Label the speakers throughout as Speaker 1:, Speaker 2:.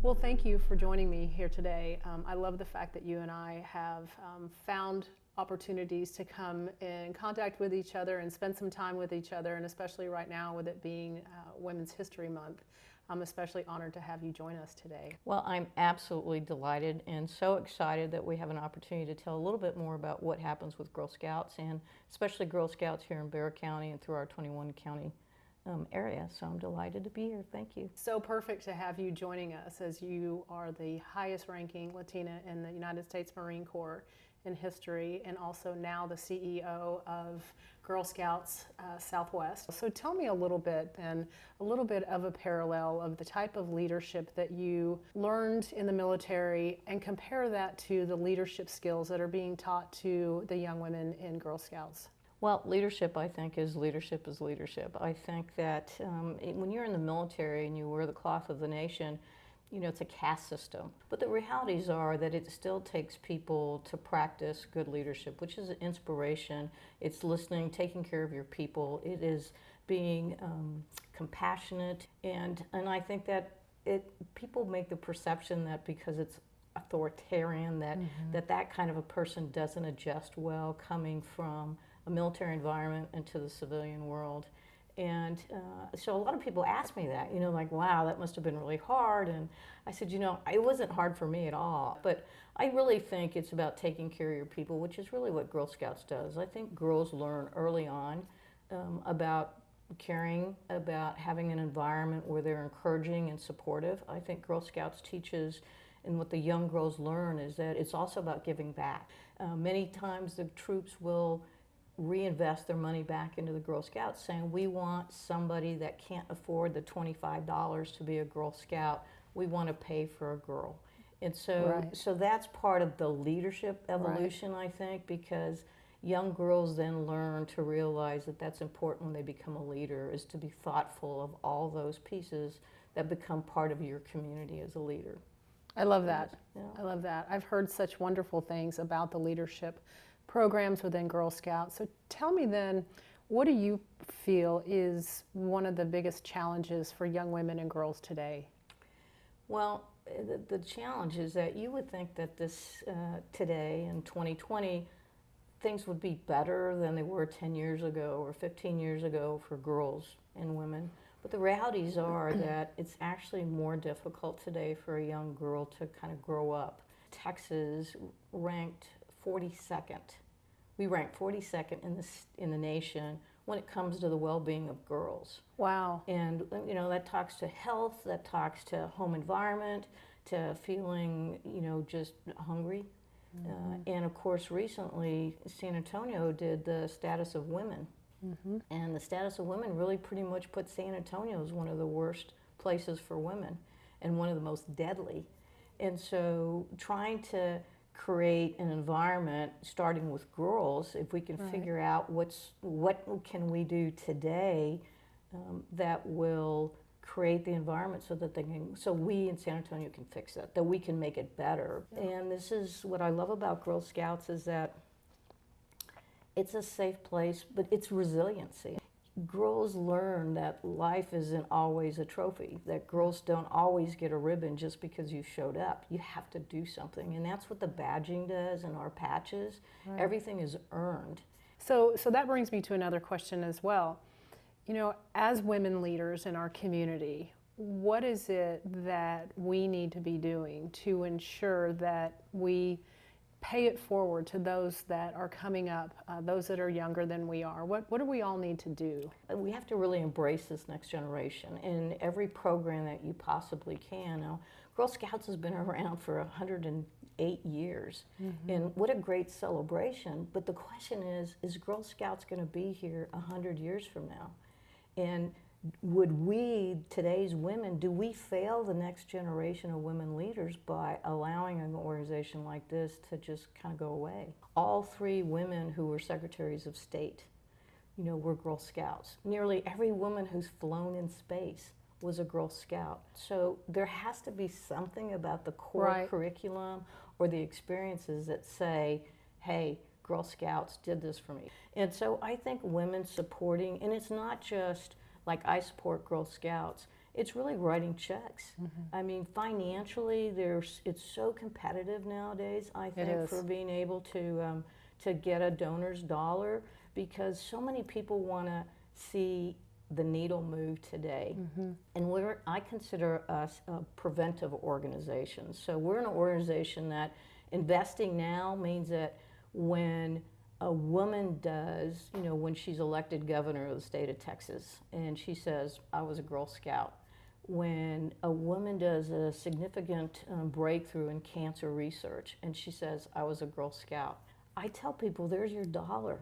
Speaker 1: Well, thank you for joining me here today. I love the fact that you and I have found opportunities to come in contact with each other and spend some time with each other, and especially right now with it being Women's History Month. I'm especially honored to have you join us today.
Speaker 2: Well, I'm absolutely delighted and so excited that we have an opportunity to tell a little bit more about what happens with Girl Scouts, and especially Girl Scouts here in Bexar County and through our 21 county area. So I'm delighted to be here. Thank you.
Speaker 1: So perfect to have you joining us, as you are the highest ranking Latina in the United States Marine Corps in history, and also now the CEO of Girl Scouts Southwest. So tell me a little bit of a parallel of the type of leadership that you learned in the military, and compare that to the leadership skills that are being taught to the young women in Girl Scouts.
Speaker 2: Well, leadership, I think, is leadership is leadership. I think that when you're in the military and you wear the cloth of the nation, you know, it's a caste system. But the realities are that it still takes people to practice good leadership, which is an inspiration. It's listening, taking care of your people. It is being compassionate. And I think that people make the perception that because it's authoritarian, that kind of a person doesn't adjust well coming from a military environment into the civilian world. And so a lot of people ask me that, you know, like, wow, that must have been really hard. And I said, you know, it wasn't hard for me at all. But I really think it's about taking care of your people, which is really what Girl Scouts does. I think girls learn early on about caring, about having an environment where they're encouraging and supportive. I think Girl Scouts teaches, and what the young girls learn is that it's also about giving back. Many times the troops will reinvest their money back into the Girl Scouts, saying, we want somebody that can't afford the $25 to be a Girl Scout. We want to pay for a girl. And so, so that's part of the leadership evolution, I think, because young girls then learn to realize that that's important when they become a leader, is to be thoughtful of all those pieces that become part of your community as a leader.
Speaker 1: I love that.
Speaker 2: Yeah.
Speaker 1: I love that. I've heard such wonderful things about the leadership programs within Girl Scouts. So tell me then, what do you feel is one of the biggest challenges for young women and girls today?
Speaker 2: Well, the challenge is that you would think that this today in 2020, things would be better than they were 10 years ago or 15 years ago for girls and women. But the realities are that it's actually more difficult today for a young girl to kind of grow up. Texas ranked 42nd. We rank 42nd in the nation when it comes to the well-being of girls.
Speaker 1: Wow.
Speaker 2: And you know, that talks to health, that talks to home environment, to feeling, you know, just hungry. And of course, recently San Antonio did the status of women. And the status of women really pretty much put San Antonio as one of the worst places for women and one of the most deadly. And so trying to create an environment, starting with girls, if we can figure out what can we do today that will create the environment so that so we in San Antonio can fix it, that we can make it better. And this is what I love about Girl Scouts, is that it's a safe place, but it's resiliency. Girls learn that life isn't always a trophy, that girls don't always get a ribbon just because you showed up. You have to do something, and that's what the badging does and our patches. Everything is earned.
Speaker 1: So that brings me to another question as well. You know, as women leaders in our community, what is it that we need to be doing to ensure that we pay it forward to those that are coming up, those that are younger than we are? What do we all need to do?
Speaker 2: We have to really embrace this next generation in every program that you possibly can. Now, Girl Scouts has been around for 108 years, and what a great celebration. But the question is Girl Scouts going to be here 100 years from now? And would we, today's women, do we fail the next generation of women leaders by allowing an organization like this to just kind of go away? All three women who were secretaries of state, you know, were Girl Scouts. Nearly every woman who's flown in space was a Girl Scout. So there has to be something about the core curriculum or the experiences that say, hey, Girl Scouts did this for me. And so I think women supporting, and it's not just like I support Girl Scouts, it's really writing checks. I mean, financially, it's so competitive nowadays, I think, for being able to get a donor's dollar, because so many people want to see the needle move today. And I consider us a preventive organization. So we're an organization that investing now means that when a woman does, you know, when she's elected governor of the state of Texas and she says, I was a Girl Scout, when a woman does a significant breakthrough in cancer research and she says, I was a Girl Scout, I tell people, there's your dollar.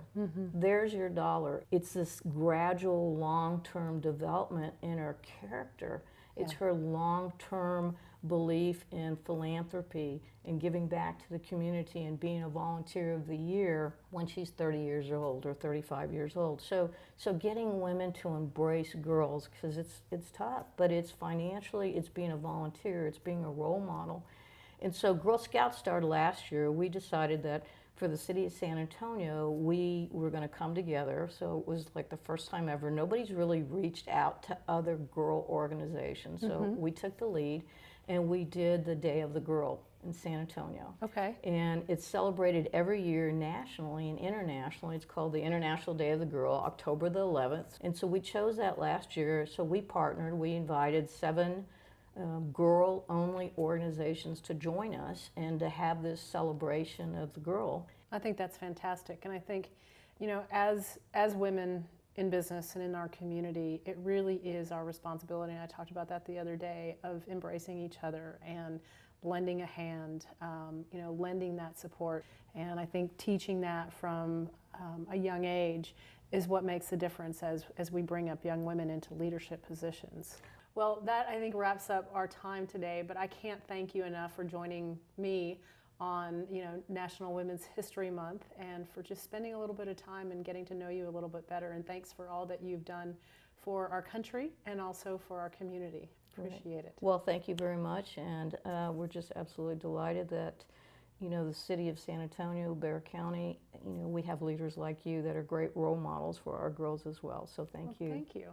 Speaker 2: There's your dollar. It's this gradual, long-term development in her character. It's her long-term belief in philanthropy and giving back to the community and being a volunteer of the year when she's 30 years old or 35 years old. So getting women to embrace girls, because it's tough, but it's financially, it's being a volunteer, it's being a role model. And so Girl Scouts started last year. We decided that for the city of San Antonio, we were going to come together. So it was like the first time ever. Nobody's really reached out to other girl organizations. So we took the lead and we did the Day of the Girl in San Antonio.
Speaker 1: Okay.
Speaker 2: And it's celebrated every year nationally and internationally. It's called the International Day of the Girl, October the 11th. And so we chose that last year. So we partnered, we invited 7 girl-only organizations to join us and to have this celebration of the girl.
Speaker 1: I think that's fantastic, and I think, you know, as women in business and in our community, it really is our responsibility, and I talked about that the other day, of embracing each other and lending a hand, you know, lending that support. And I think teaching that from a young age is what makes the difference as we bring up young women into leadership positions. Well, that I think wraps up our time today, but I can't thank you enough for joining me on, you know, National Women's History Month, and for just spending a little bit of time and getting to know you a little bit better. And thanks for all that you've done for our country and also for our community. Appreciate it.
Speaker 2: Well, thank you very much, and we're just absolutely delighted that, you know, the city of San Antonio, Bexar County, you know, we have leaders like you that are great role models for our girls as well. So thank you.
Speaker 1: Thank you.